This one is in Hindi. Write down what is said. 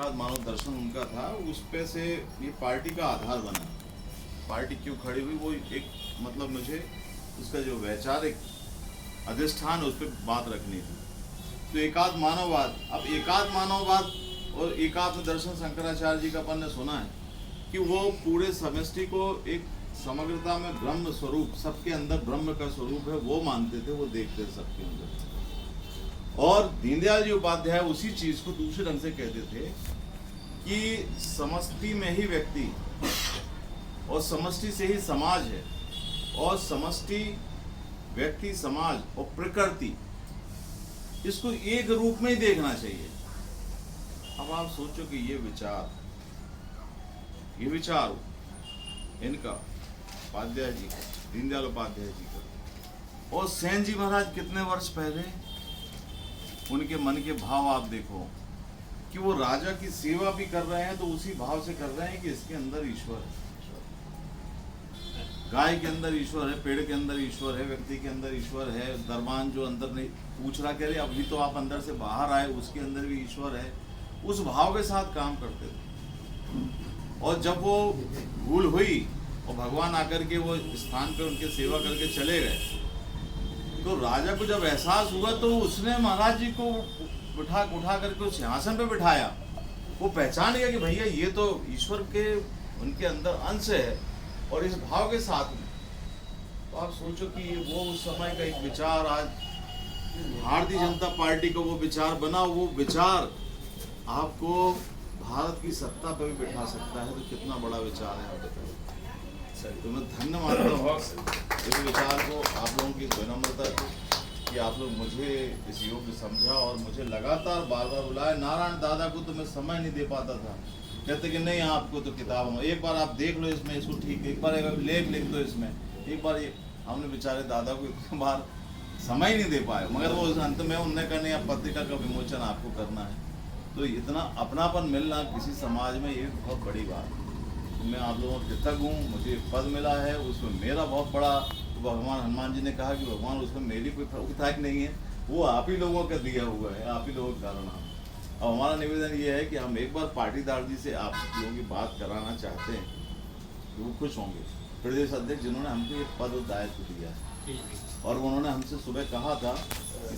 एकाध मानव दर्शन उनका था, उस पे से ये पार्टी का आधार बना। पार्टी क्यों खड़ी हुई वो एक मतलब मुझे उसका जो वैचारिक अधिष्ठान है उस पर बात रखनी थी। तो एकात्म मानववाद, अब एकात्म मानववाद और एकात्म दर्शन शंकराचार्य जी का अपन ने सुना है कि वो पूरे समष्टि को एक समग्रता में ब्रह्म स्वरूप, सबके अंदर ब्रह्म का स्वरूप है वो मानते थे, वो देखते थे सबके अंदर। और दीनदयाल जी उपाध्याय उसी चीज को दूसरे ढंग से कहते थे कि समष्टि में ही व्यक्ति और समष्टि से ही समाज है, और समष्टि, व्यक्ति, समाज और प्रकृति, इसको एक रूप में ही देखना चाहिए। अब आप सोचो कि ये विचार इनका उपाध्याय जी का, दीनदयाल उपाध्याय जी का, और सेन जी महाराज कितने वर्ष पहले, उनके मन के भाव आप देखो कि वो राजा की सेवा भी कर रहे हैं तो उसी भाव से कर रहे हैं कि इसके अंदर ईश्वर है। गाय के अंदर ईश्वर है, पेड़ के अंदर ईश्वर है, व्यक्ति के अंदर ईश्वर है, दरबान जो अंदर नहीं पूछ रहा, कह रहे अभी तो आप अंदर से बाहर आए, उसके अंदर भी ईश्वर है। उस भाव के साथ काम करते थे। और जब वो भूल हुई और भगवान आकर के वो स्थान पे उनके सेवा करके चले गए, तो राजा को जब एहसास हुआ तो उसने महाराज जी को उठा करके उस सिंहासन पे बिठाया। वो पहचान गया कि भैया ये तो ईश्वर के उनके अंदर अंश है, और इस भाव के साथ में तो आप सोचो कि वो उस समय का एक विचार आज भारतीय जनता पार्टी को वो विचार बना, वो विचार आपको भारत की सत्ता पर भी बिठा सकता है, तो कितना बड़ा विचार है आप बताइए। तो मैं धन्य मानता हूँ इस विचार को, आप लोगों की विनम्रता को कि आप लोग मुझे इस योग्य समझा और मुझे लगातार बार बार बुलाया। नारायण दादा को तो मैं समय नहीं दे पाता था, कहते कि नहीं आपको तो किताब एक बार आप देख लो इसमें, इसको ठीक, एक बार लेख लिख दो इसमें, एक बार ये हमने बेचारे दादा को एक बार समय नहीं दे पाए, मगर वो अंत में उनने कहा नहीं, अब पत्रिका का विमोचन आपको करना है। तो इतना अपनापन मिलना किसी समाज में ये बहुत बड़ी बात है। तो मैं आप लोगों को कृतज्ञ हूँ, मुझे पद मिला है, उसमें मेरा बहुत बड़ा, तो भगवान हनुमान जी ने कहा कि भगवान उसमें मेरी कोई प्रमुखता नहीं है, वो आप ही लोगोों का दिया हुआ है, आप ही लोगों के कारण। अब हमारा निवेदन ये है कि हम एक बार पाटीदार जी से आप लोगों की बात कराना चाहते हैं, तो वो खुश होंगे। प्रदेश अध्यक्ष जिन्होंने हमको ये पद और दायित्व दिया है, और उन्होंने हमसे सुबह कहा था कि